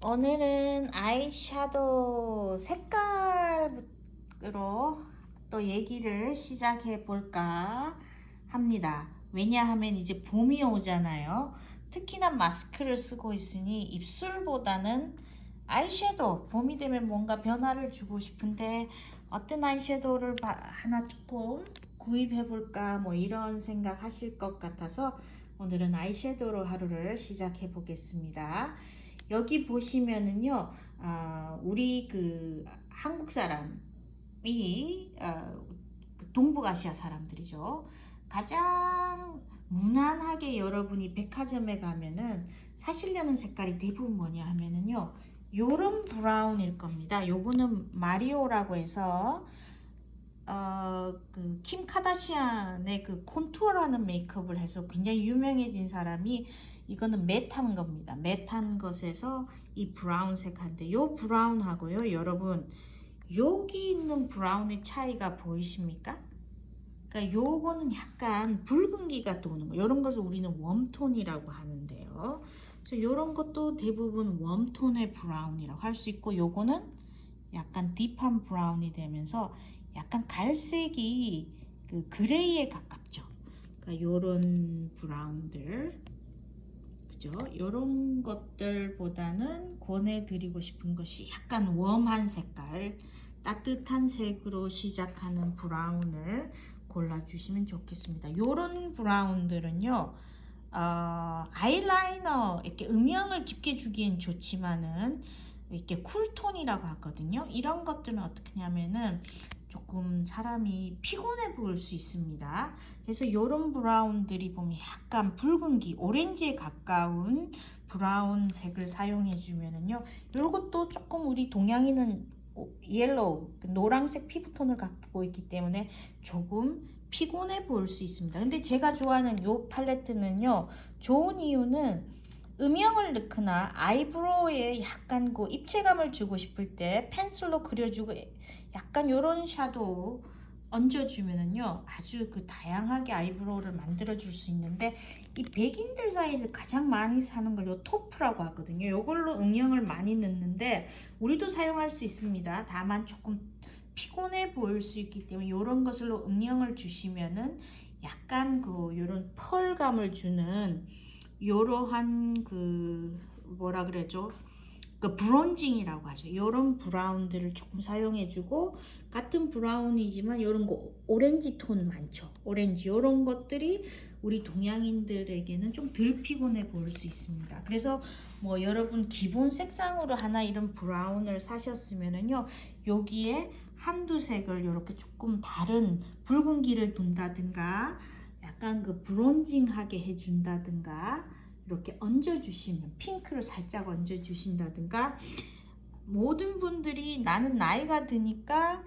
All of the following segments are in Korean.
오늘은 아이섀도우 색깔로 또 얘기를 시작해 볼까 합니다. 왜냐하면 이제 봄이 오잖아요. 특히나 마스크를 쓰고 있으니 입술보다는 아이섀도우, 봄이 되면 뭔가 변화를 주고 싶은데 어떤 아이섀도우를 하나 조금 구입해 볼까 뭐 이런 생각 하실 것 같아서 오늘은 아이섀도우로 하루를 시작해 보겠습니다. 여기 보시면은요, 우리 그 한국 사람이 동북아시아 사람들이죠. 가장 무난하게 여러분이 백화점에 가면은 사시려는 색깔이 대부분 뭐냐 하면은요, 요런 브라운일 겁니다. 요거는 마리오라고 해서 그 킴 카다시안의 그 콘투어라는 메이크업을 해서 굉장히 유명해진 사람이 이거는 매트한 겁니다. 매트한 것에서 이 브라운색 한데 요 브라운하고요, 여러분 여기 있는 브라운의 차이가 보이십니까? 그러니까 요거는 약간 붉은기가 도는 거. 이런 것을 우리는 웜톤이라고 하는데요. 그래서 이런 것도 대부분 웜톤의 브라운이라고 할 수 있고, 요거는 약간 딥한 브라운이 되면서 약간 갈색이 그 그레이에 가깝죠. 그러니까 요런 브라운들, 그죠? 요런 것들보다는 권해드리고 싶은 것이 약간 웜한 색깔, 따뜻한 색으로 시작하는 브라운을 골라주시면 좋겠습니다. 요런 브라운들은요, 아이라이너 이렇게 음영을 깊게 주기엔 좋지만은 이렇게 쿨톤이라고 하거든요. 이런 것들은 어떻게 하냐면은 조금 사람이 피곤해 보일 수 있습니다. 그래서 이런 브라운들이 보면 약간 붉은기, 오렌지에 가까운 브라운 색을 사용해 주면은요, 이것도 조금 우리 동양인은 옐로우, 노란색 피부톤을 갖고 있기 때문에 조금 피곤해 보일 수 있습니다. 근데 제가 좋아하는 이 팔레트는요, 좋은 이유는 음영을 넣거나 아이브로우에 약간 그 입체감을 주고 싶을 때 펜슬로 그려주고 약간 요런 샤도우 얹어주면은요, 아주 그 다양하게 아이브로우를 만들어 줄 수 있는데, 이 백인들 사이에서 가장 많이 사는 걸 요 토프라고 하거든요. 요걸로 음영을 많이 넣는데 우리도 사용할 수 있습니다. 다만 조금 피곤해 보일 수 있기 때문에 이런 것으로 음영을 주시면은 약간 그 요런 펄감을 주는 요러한 그 뭐라 그러죠? 그 브론징이라고 하죠. 요런 브라운들을 조금 사용해주고, 같은 브라운이지만 요런 거 오렌지 톤 많죠. 오렌지 요런 것들이 우리 동양인들에게는 좀 덜 피곤해 보일 수 있습니다. 그래서 뭐 여러분 기본 색상으로 하나 이런 브라운을 사셨으면은요, 여기에 한두 색을 이렇게 조금 다른 붉은기를 둔다든가 약간 그 브론징하게 해준다든가 이렇게 얹어주시면, 핑크를 살짝 얹어주신다든가, 모든 분들이 나는 나이가 드니까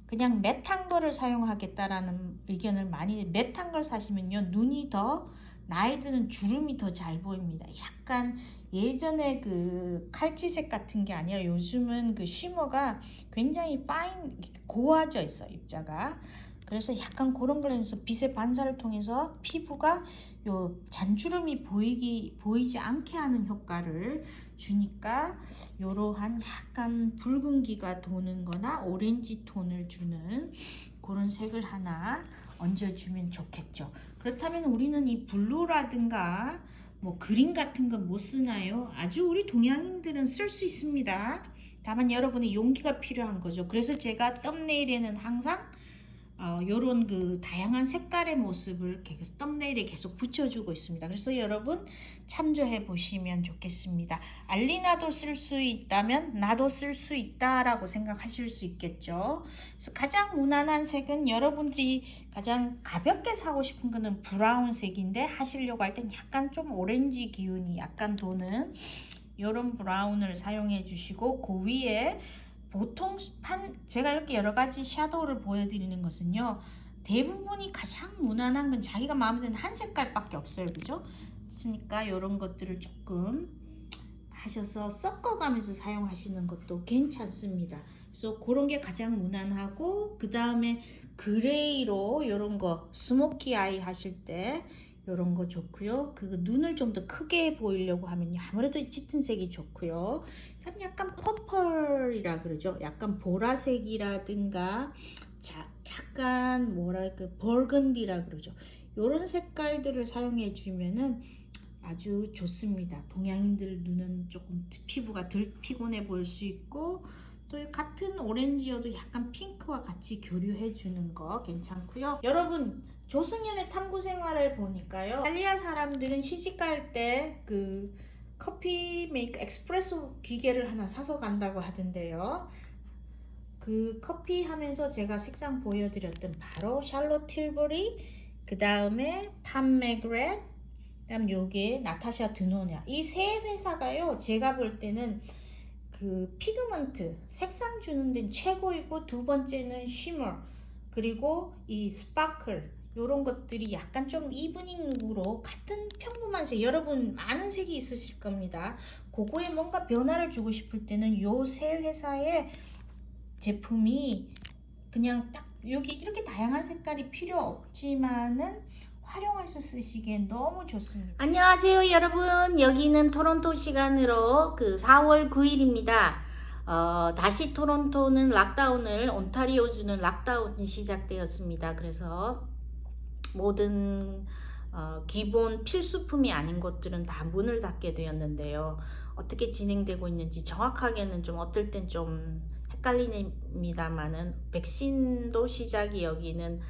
그냥 매트한 거를 사용하겠다라는 의견을 많이, 매트한 걸 사시면요, 눈이 더 나이 드는 주름이 더 잘 보입니다. 약간 예전에 그 칼치색 같은 게 아니라 요즘은 그 쉬머가 굉장히 파인, 고와져 있어요, 입자가. 그래서 약간 그런 걸 해서 빛의 반사를 통해서 피부가 요 잔주름이 보이지 않게 하는 효과를 주니까, 이러한 약간 붉은기가 도는 거나 오렌지 톤을 주는 그런 색을 하나 얹어주면 좋겠죠. 그렇다면 우리는 이 블루라든가 뭐 그린 같은 거 못 쓰나요? 아주 우리 동양인들은 쓸 수 있습니다. 다만 여러분의 용기가 필요한 거죠. 그래서 제가 썸네일에는 항상 요런 그 다양한 색깔의 모습을 썸네일에 계속 붙여주고 있습니다. 그래서 여러분 참조해 보시면 좋겠습니다. 알리나도 쓸 수 있다면 나도 쓸 수 있다라고 생각하실 수 있겠죠. 그래서 가장 무난한 색은, 여러분들이 가장 가볍게 사고 싶은 거는 브라운색인데 하시려고 할 땐 약간 좀 오렌지 기운이 약간 도는 요런 브라운을 사용해 주시고, 그 위에 보통 제가 이렇게 여러 가지 샤도우를 보여드리는 것은요, 대부분이 가장 무난한 건 자기가 마음에 드는 한 색깔밖에 없어요. 그죠? 그러니까 이런 것들을 조금 하셔서 섞어가면서 사용하시는 것도 괜찮습니다. 그래서 그런 게 가장 무난하고, 그 다음에 그레이로 이런 거 스모키 아이 하실 때 이런 거 좋고요. 그 눈을 좀 더 크게 보이려고 하면 아무래도 짙은 색이 좋고요. 그다음 약간 퍼플이라 그러죠. 약간 보라색이라든가 자 약간 뭐랄까 벌건디라 그러죠. 이런 색깔들을 사용해 주면은 아주 좋습니다. 동양인들 눈은 조금 피부가 덜 피곤해 보일 수 있고 또 같은 오렌지여도 약간 핑크와 같이 교류해 주는 거 괜찮고요. 여러분 조승연의 탐구 생활을 보니까요. 이탈리아 사람들은 시집갈 때 그 커피 메이커 에스프레소 기계를 하나 사서 간다고 하던데요. 그 커피 하면서 제가 색상 보여드렸던 바로 샬롯 틸버리, 그 다음에 팜 맥그렛, 그다음 요게 나타샤 드노냐, 이 세 회사가요 제가 볼 때는 그 피그먼트 색상 주는 데는 최고이고, 두 번째는 쉬머, 그리고 이 스파클 요런 것들이 약간 좀 이브닝룩으로 같은 평범한 색, 여러분 많은 색이 있으실 겁니다. 그거에 뭔가 변화를 주고 싶을 때는 요 세 회사의 제품이 그냥 딱 여기 이렇게 다양한 색깔이 필요 없지만은 활용해서 쓰시기엔 너무 좋습니다. 안녕하세요 여러분. 여기는 토론토 시간으로 4월 9일입니다. 다시 토론토는 락다운을, 온타리오주는 락다운이 시작되었습니다. 그래서 모든 기본 필수품이 아닌 것들은 다 문을 닫게 되었는데요. 어떻게 진행되고 있는지 정확하게는 좀 어떨 땐 좀 헷갈립니다만은, 백신도 시작이 여기는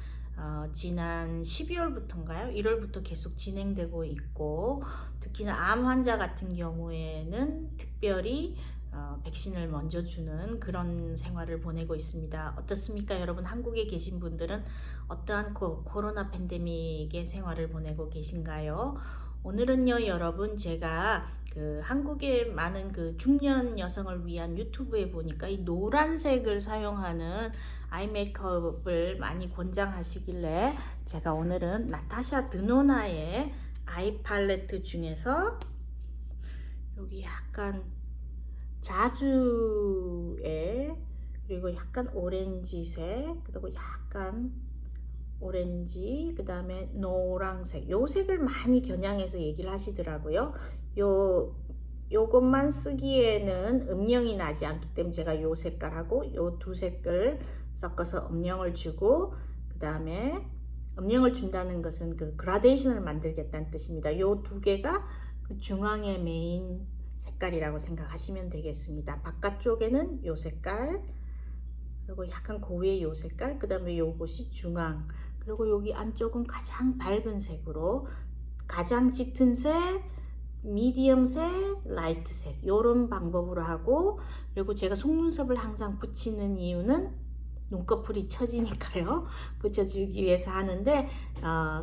지난 12월부터인가요? 1월부터 계속 진행되고 있고, 특히나 암 환자 같은 경우에는 특별히 백신을 먼저 주는 그런 생활을 보내고 있습니다. 어떻습니까 여러분? 한국에 계신 분들은 어떠한 코로나 팬데믹의 생활을 보내고 계신가요? 오늘은요 여러분, 제가 한국의 많은 중년 여성을 위한 유튜브에 보니까 이 노란색을 사용하는 아이 메이크업을 많이 권장하시길래, 제가 오늘은 나타샤 드노나의 아이 팔레트 중에서 여기 약간 자주에, 그리고 약간 오렌지색, 그리고 약간 오렌지, 그 다음에 노란색, 요 색을 많이 겨냥해서 얘기를 하시더라고요. 요것만 쓰기에는 음영이 나지 않기 때문에 제가 요 색깔하고 요 두 색을 섞어서 음영을 주고, 그 다음에 음영을 준다는 것은 그라데이션을 만들겠다는 뜻입니다. 요 두 개가 중앙의 메인 색깔이라고 생각하시면 되겠습니다. 바깥쪽에는 요 색깔, 그리고 약간 고위의 요 색깔, 그 다음에 요것이 중앙, 그리고 여기 안쪽은 가장 밝은 색으로, 가장 짙은 색, 미디엄색, 라이트색, 요런 방법으로 하고, 그리고 제가 속눈썹을 항상 붙이는 이유는 눈꺼풀이 처지니까요. 붙여주기 위해서 하는데,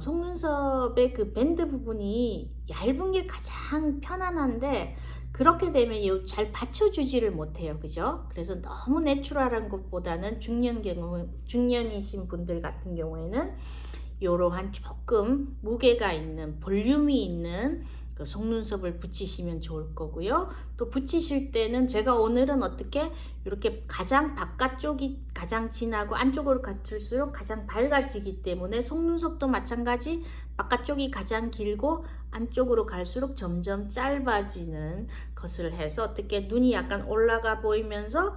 속눈썹의 밴드 부분이 얇은 게 가장 편안한데, 그렇게 되면 잘 받쳐주지를 못해요. 그죠? 그래서 너무 내추럴한 것보다는 중년이신 분들 같은 경우에는 이러한 조금 무게가 있는, 볼륨이 있는 속눈썹을 붙이시면 좋을 거고요. 또 붙이실 때는 제가 오늘은 어떻게 이렇게 가장 바깥쪽이 가장 진하고 안쪽으로 갈수록 가장 밝아지기 때문에, 속눈썹도 마찬가지 바깥쪽이 가장 길고 안쪽으로 갈수록 점점 짧아지는 것을 해서, 어떻게 눈이 약간 올라가 보이면서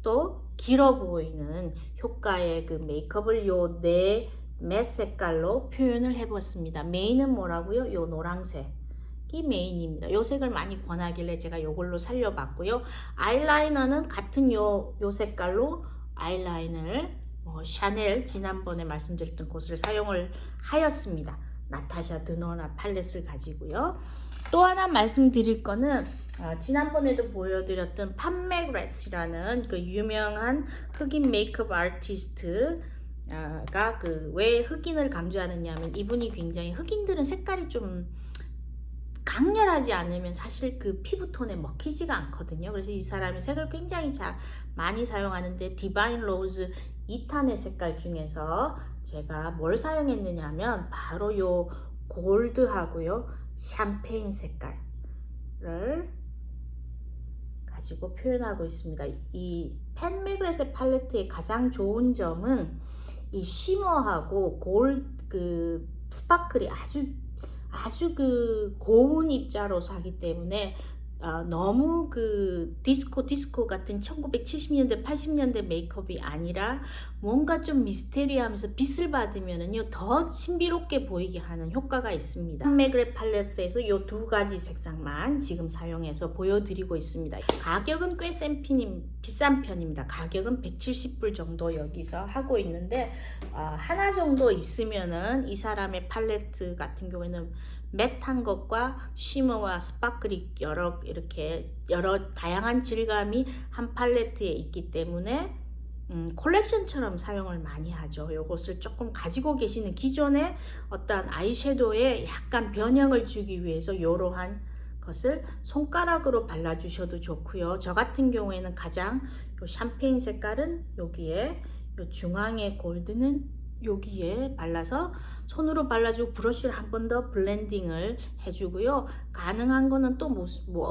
또 길어 보이는 효과의 메이크업을 요 네 맷 색깔로 표현을 해봤습니다. 메인은 뭐라고요? 요 노란색이 메인입니다. 요 색을 많이 권하길래 제가 요걸로 살려봤고요. 아이라이너는 같은 요 색깔로 아이라인을 샤넬 지난번에 말씀드렸던 곳을 사용을 하였습니다. 나타샤 드노나 팔렛을 가지고요. 또 하나 말씀드릴 거는 지난번에도 보여드렸던 팜 맥그렛이라는 유명한 흑인 메이크업 아티스트 가 왜 흑인을 강조하느냐 하면, 이분이 굉장히, 흑인들은 색깔이 좀 강렬하지 않으면 사실 피부톤에 먹히지가 않거든요. 그래서 이 사람이 색을 굉장히 많이 사용하는데, 디바인 로즈 2탄의 색깔 중에서 제가 뭘 사용했느냐 하면 바로 요 골드하고요 샴페인 색깔을 가지고 표현하고 있습니다. 이 팬 맥그렛의 팔레트의 가장 좋은 점은 이 쉬머하고 스파클이 아주 아주 그 고운 입자로서 하기 때문에 너무 그 디스코 같은 1970년대 80년대 메이크업이 아니라 뭔가 좀 미스테리하면서 빛을 받으면은요 더 신비롭게 보이게 하는 효과가 있습니다. 판매그래 팔레트에서 이 두 가지 색상만 지금 사용해서 보여드리고 있습니다. 가격은 꽤 비싼 편입니다. 가격은 170불 정도 여기서 하고 있는데 하나 정도 있으면은 이 사람의 팔레트 같은 경우에는 매트한 것과 쉬머와 스파클이 여러 다양한 질감이 한 팔레트에 있기 때문에 콜렉션처럼 사용을 많이 하죠. 이것을 조금 가지고 계시는 기존의 어떤 아이섀도우에 약간 변형을 주기 위해서 이러한 것을 손가락으로 발라주셔도 좋고요. 저 같은 경우에는 가장 요 샴페인 색깔은 여기에, 요 중앙의 골드는 여기에 발라서 손으로 발라주고 브러쉬를 한 번 더 블렌딩을 해주고요. 가능한 거는 또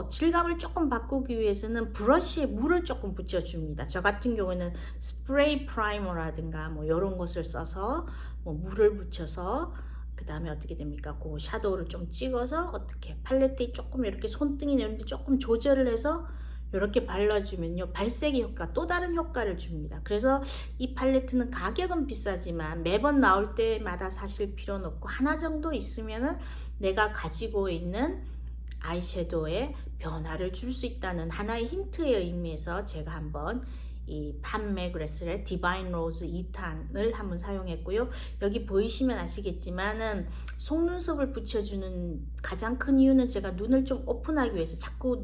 질감을 조금 바꾸기 위해서는 브러쉬에 물을 조금 붙여줍니다. 저 같은 경우에는 스프레이 프라이머라든가 뭐 이런 것을 써서 물을 붙여서 그 다음에 어떻게 됩니까? 그 샤도우를 좀 찍어서 어떻게 팔레트에 조금 이렇게 손등이 내는데 조금 조절을 해서 이렇게 발라주면요 발색의 효과, 또 다른 효과를 줍니다. 그래서 이 팔레트는 가격은 비싸지만 매번 나올 때마다 사실 필요는 없고 하나 정도 있으면은 내가 가지고 있는 아이섀도우에 변화를 줄 수 있다는 하나의 힌트의 의미에서 제가 한번 이 판매그레스의 디바인 로즈 2탄을 한번 사용했고요. 여기 보이시면 아시겠지만은 속눈썹을 붙여주는 가장 큰 이유는 제가 눈을 좀 오픈하기 위해서 자꾸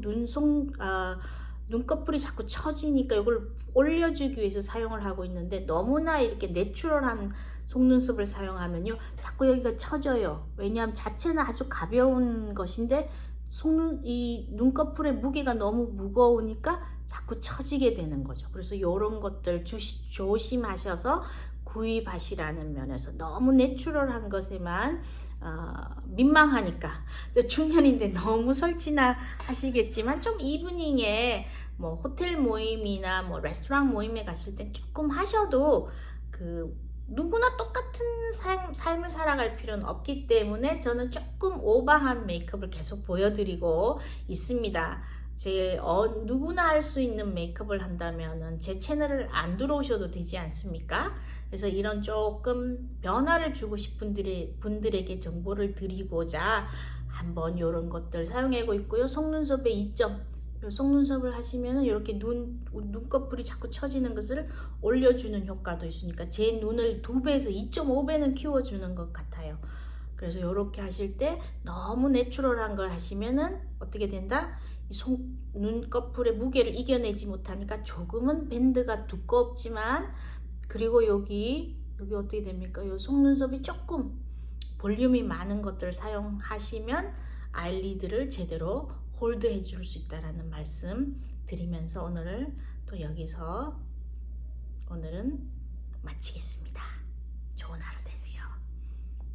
눈꺼풀이 자꾸 처지니까 이걸 올려주기 위해서 사용을 하고 있는데 너무나 이렇게 내추럴한 속눈썹을 사용하면요 자꾸 여기가 처져요. 왜냐하면 자체는 아주 가벼운 것인데 이 눈꺼풀의 무게가 너무 무거우니까 자꾸 처지게 되는 거죠. 그래서 이런 것들 조심하셔서 구입하시라는 면에서 너무 내추럴한 것에만 민망하니까 중년인데 너무 설치나 하시겠지만 좀 이브닝에 뭐 호텔 모임이나 뭐 레스토랑 모임에 가실 땐 조금 하셔도 누구나 똑같은 삶을 살아갈 필요는 없기 때문에 저는 조금 오버한 메이크업을 계속 보여드리고 있습니다. 누구나 할 수 있는 메이크업을 한다면은 제 채널을 안 들어오셔도 되지 않습니까? 그래서 이런 조금 변화를 주고 싶은 분들에게 정보를 드리고자 한번 이런 것들 사용하고 있고요. 속눈썹의 이점, 속눈썹을 하시면은 이렇게 눈꺼풀이 자꾸 처지는 것을 올려주는 효과도 있으니까 제 눈을 2배에서 2.5배는 키워주는 것 같아요. 그래서 이렇게 하실 때 너무 내추럴한 걸 하시면은 어떻게 된다? 눈꺼풀의 무게를 이겨내지 못하니까 조금은 밴드가 두껍지만 그리고 여기 어떻게 됩니까? 이 속눈썹이 조금 볼륨이 많은 것들을 사용하시면 아이리드를 제대로 홀드해 줄 수 있다라는 말씀 드리면서 오늘은 마치겠습니다. 좋은 하루 되세요.